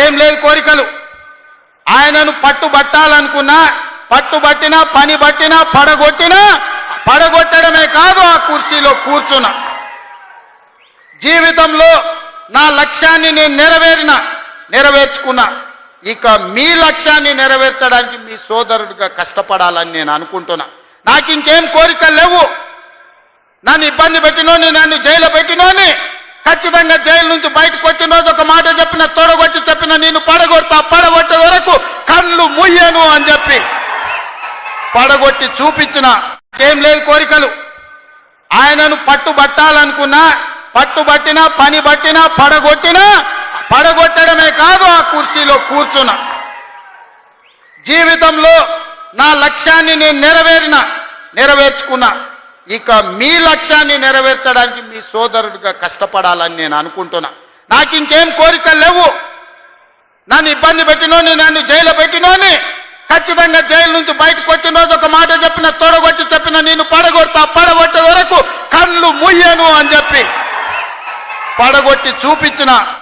నాకేం లేదు కోరికలు. ఆయనను పట్టుబట్టాలనుకున్నా, పట్టుబట్టినా, పని బట్టినా, పడగొట్టడమే కాదు ఆ కుర్చీలో కూర్చున్నా. జీవితంలో నా లక్ష్యాన్ని నేను నెరవేర్చుకున్నా. ఇక మీ లక్ష్యాన్ని నెరవేర్చడానికి మీ సోదరుడిగా కష్టపడాలని నేను అనుకుంటున్నా. నాకు ఇంకేం కోరికలు లేవు. నన్ను ఇబ్బంది పెట్టినోని, నన్ను జైలు పెట్టినోని ఖచ్చితంగా జైలు నుంచి బయటకు వచ్చిన రోజు ఒక మాట చెప్పిన, తొడగొట్టి చెప్పిన, నేను పడగొట్టే వరకు కళ్ళు ముయ్యను అని చెప్పి పడగొట్టి చూపించిన. ఏం లేదు కోరికలు. ఆయనను పట్టుబట్టాలనుకున్నా, పట్టుబట్టినా, పని బట్టినా, పడగొట్టడమే కాదు ఆ కుర్చీలో కూర్చున్నా. జీవితంలో నా లక్ష్యాన్ని నేను నెరవేర్చుకున్నా. ఇక మీ లక్ష్యాన్ని నెరవేర్చడానికి మీ సోదరుడిగా కష్టపడాలని నేను అనుకుంటున్నా. నాకు ఇంకేం కోరికలు లేవు. నన్ను ఇబ్బంది పెట్టినోని, నన్ను జైలు పెట్టినోని ఖచ్చితంగా జైలు నుంచి బయటకు వచ్చిన రోజు ఒక మాట చెప్పిన, తొడగొట్టి చెప్పిన, నేను పడగొట్టే వరకు కళ్ళు ముయ్యను అని చెప్పి పడగొట్టి చూపించిన.